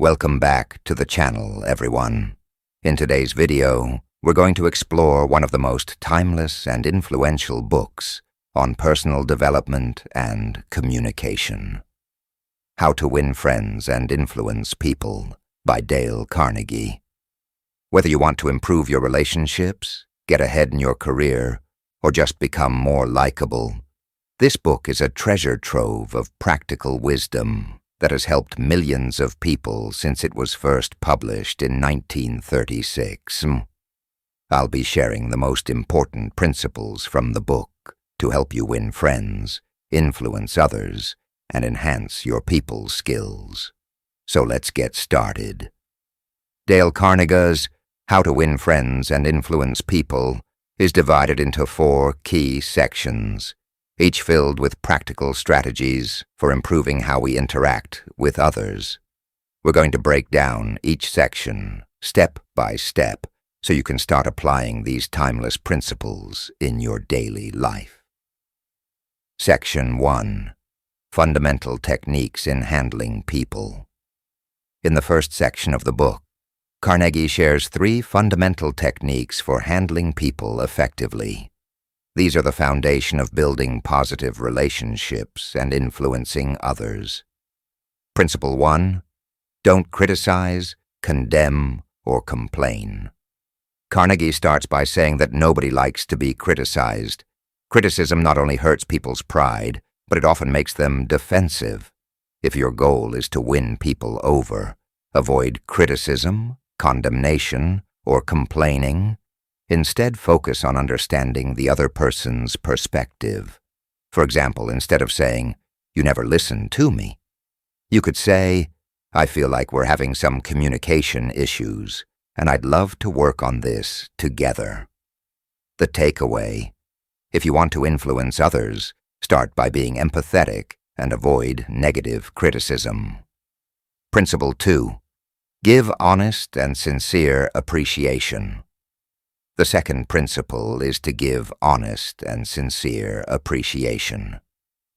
Welcome back to the channel, everyone. In today's video, we're going to explore one of the most timeless and influential books on personal development and communication. How to Win Friends and Influence People by Dale Carnegie. Whether you want to improve your relationships, get ahead in your career, or just become more likable, this book is a treasure trove of practical wisdom that has helped millions of people since it was first published in 1936. I'll be sharing the most important principles from the book to help you win friends, influence others, and enhance your people skills. So let's get started. Dale Carnegie's How to Win Friends and Influence People is divided into 4 key sections, each filled with practical strategies for improving how we interact with others. We're going to break down each section step by step so you can start applying these timeless principles in your daily life. Section 1. Fundamental Techniques in Handling People. In the first section of the book, Carnegie shares 3 fundamental techniques for handling people effectively. These are the foundation of building positive relationships and influencing others. Principle 1. Don't criticize, condemn, or complain. Carnegie starts by saying that nobody likes to be criticized. Criticism not only hurts people's pride, but it often makes them defensive. If your goal is to win people over, avoid criticism, condemnation, or complaining. Instead, focus on understanding the other person's perspective. For example, instead of saying, "You never listen to me," you could say, "I feel like we're having some communication issues, and I'd love to work on this together." The takeaway: if you want to influence others, start by being empathetic and avoid negative criticism. Principle 2. Give honest and sincere appreciation. The second principle is to give honest and sincere appreciation.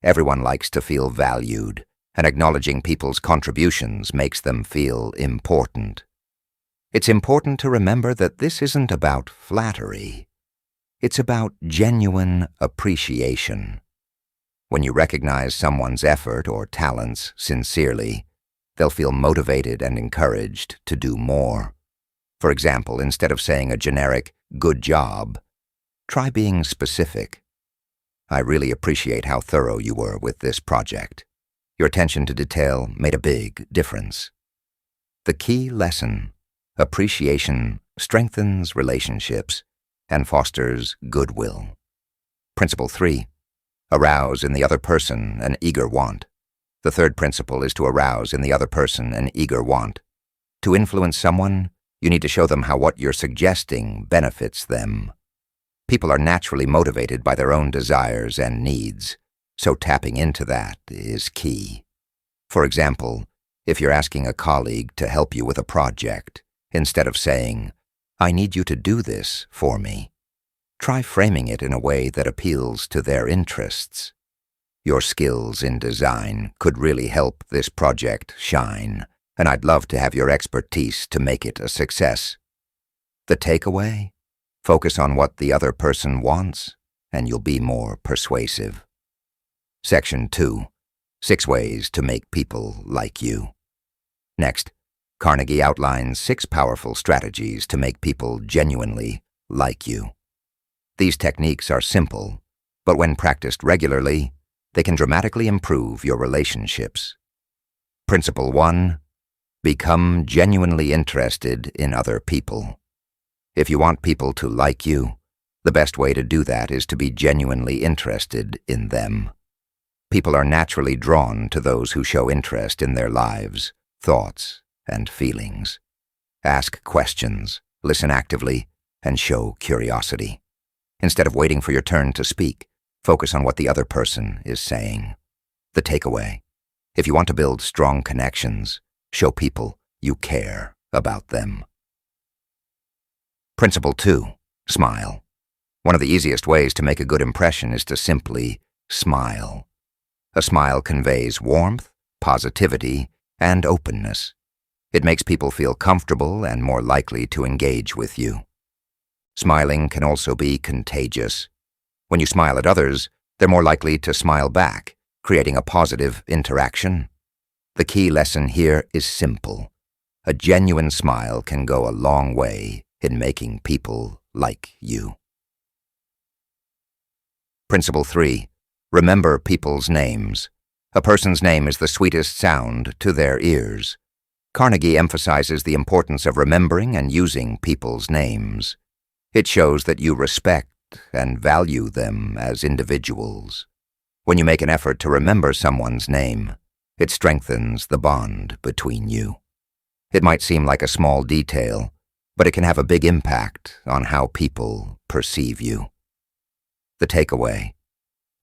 Everyone likes to feel valued, and acknowledging people's contributions makes them feel important. It's important to remember that this isn't about flattery. It's about genuine appreciation. When you recognize someone's effort or talents sincerely, they'll feel motivated and encouraged to do more. For example, instead of saying a generic, "Good job," try being specific. "I really appreciate how thorough you were with this project. Your attention to detail made a big difference." The key lesson: appreciation strengthens relationships and fosters goodwill. Principle 3. Arouse in the other person an eager want. The third principle is to arouse in the other person an eager want. To influence someone, you need to show them how what you're suggesting benefits them. People are naturally motivated by their own desires and needs, so tapping into that is key. For example, if you're asking a colleague to help you with a project, instead of saying, "I need you to do this for me," try framing it in a way that appeals to their interests. Your skills in design could really help this project shine, and I'd love to have your expertise to make it a success. The takeaway? Focus on what the other person wants, and you'll be more persuasive. Section 2. 6 ways to make people like you. Next, Carnegie outlines 6 powerful strategies to make people genuinely like you. These techniques are simple, but when practiced regularly, they can dramatically improve your relationships. Principle 1. Become genuinely interested in other people. If you want people to like you, the best way to do that is to be genuinely interested in them. People are naturally drawn to those who show interest in their lives, thoughts, and feelings. Ask questions, listen actively, and show curiosity. Instead of waiting for your turn to speak, focus on what the other person is saying. The takeaway: if you want to build strong connections, show people you care about them. Principle 2. Smile. One of the easiest ways to make a good impression is to simply smile. A smile conveys warmth, positivity, and openness. It makes people feel comfortable and more likely to engage with you. Smiling can also be contagious. When you smile at others, they're more likely to smile back, creating a positive interaction. The key lesson here is simple. A genuine smile can go a long way in making people like you. Principle 3. Remember people's names. A person's name is the sweetest sound to their ears. Carnegie emphasizes the importance of remembering and using people's names. It shows that you respect and value them as individuals. When you make an effort to remember someone's name, it strengthens the bond between you. It might seem like a small detail, but it can have a big impact on how people perceive you. The takeaway: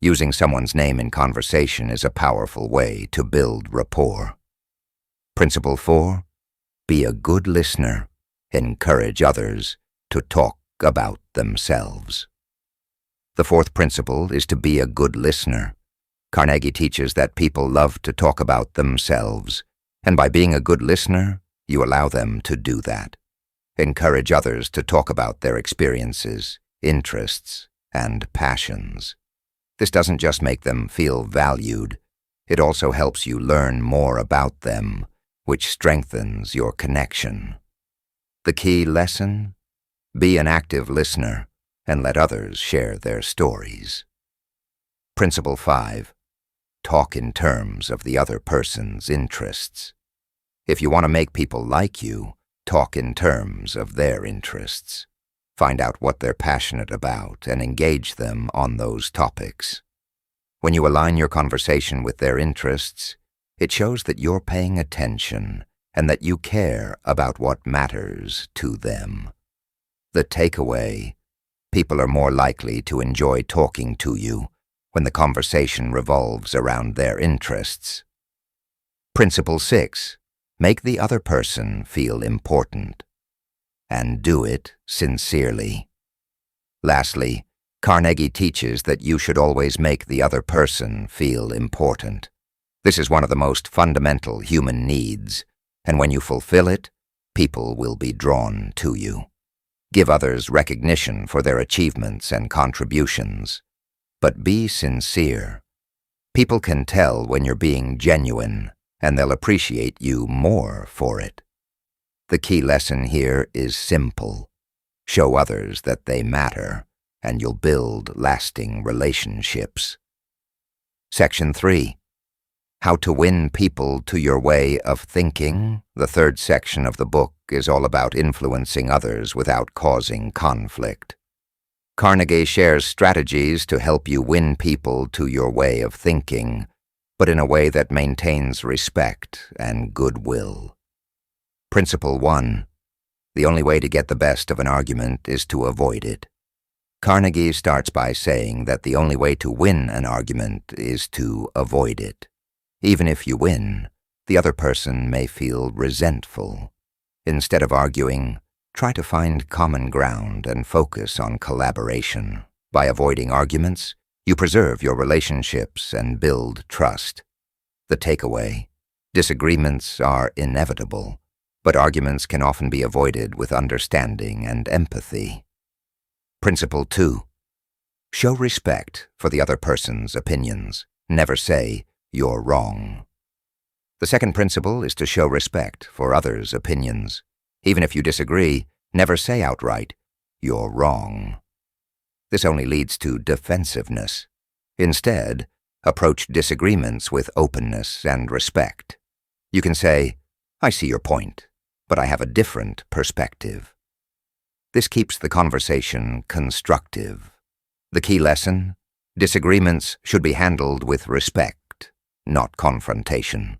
using someone's name in conversation is a powerful way to build rapport. Principle 4. Be a good listener. Encourage others to talk about themselves. The fourth principle is to be a good listener. Carnegie teaches that people love to talk about themselves, and by being a good listener, you allow them to do that. Encourage others to talk about their experiences, interests, and passions. This doesn't just make them feel valued, it also helps you learn more about them, which strengthens your connection. The key lesson? Be an active listener and let others share their stories. Principle 5. Talk in terms of the other person's interests. If you want to make people like you, talk in terms of their interests. Find out what they're passionate about and engage them on those topics. When you align your conversation with their interests, it shows that you're paying attention and that you care about what matters to them. The takeaway: people are more likely to enjoy talking to you when the conversation revolves around their interests. Principle 6. Make the other person feel important. And do it sincerely. Lastly, Carnegie teaches that you should always make the other person feel important. This is one of the most fundamental human needs, and when you fulfill it, people will be drawn to you. Give others recognition for their achievements and contributions, but be sincere. People can tell when you're being genuine, and they'll appreciate you more for it. The key lesson here is simple. Show others that they matter, and you'll build lasting relationships. Section 3. How to win people to your way of thinking. The third section of the book is all about influencing others without causing conflict. Carnegie shares strategies to help you win people to your way of thinking, but in a way that maintains respect and goodwill. Principle 1. The only way to get the best of an argument is to avoid it. Carnegie starts by saying that the only way to win an argument is to avoid it. Even if you win, the other person may feel resentful. Instead of arguing, try to find common ground and focus on collaboration. By avoiding arguments, you preserve your relationships and build trust. The takeaway: disagreements are inevitable, but arguments can often be avoided with understanding and empathy. Principle 2. Show respect for the other person's opinions. Never say, "You're wrong." The second principle is to show respect for others' opinions. Even if you disagree, never say outright, "You're wrong." This only leads to defensiveness. Instead, approach disagreements with openness and respect. You can say, "I see your point, but I have a different perspective." This keeps the conversation constructive. The key lesson: disagreements should be handled with respect, not confrontation.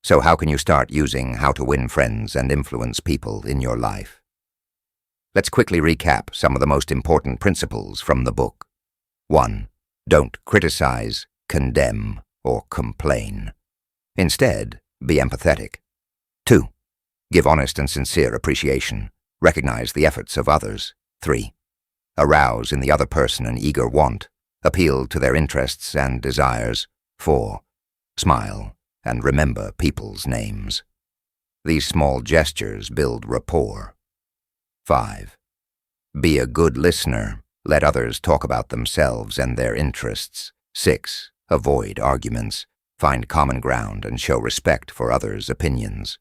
So how can you start using How to Win Friends and Influence People in your life? Let's quickly recap some of the most important principles from the book. 1. Don't criticize, condemn, or complain. Instead, be empathetic. 2. Give honest and sincere appreciation. Recognize the efforts of others. 3. Arouse in the other person an eager want. Appeal to their interests and desires. 4. Smile and remember people's names. These small gestures build rapport. 5. Be a good listener. Let others talk about themselves and their interests. 6. Avoid arguments. Find common ground and show respect for others' opinions.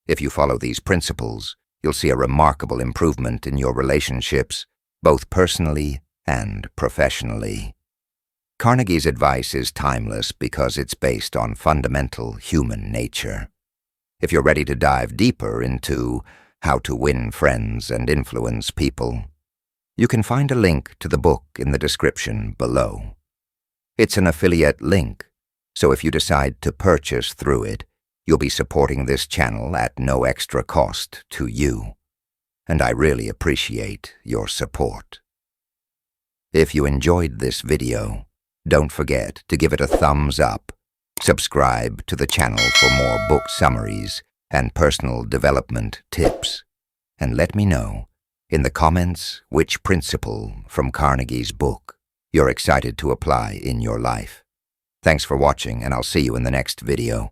If you follow these principles, you'll see a remarkable improvement in your relationships, both personally and professionally. Carnegie's advice is timeless because it's based on fundamental human nature. If you're ready to dive deeper into how to win friends and influence people, you can find a link to the book in the description below. It's an affiliate link, so if you decide to purchase through it, you'll be supporting this channel at no extra cost to you, and I really appreciate your support. If you enjoyed this video, don't forget to give it a thumbs up, subscribe to the channel for more book summaries and personal development tips, and let me know in the comments which principle from Carnegie's book you're excited to apply in your life. Thanks for watching, and I'll see you in the next video.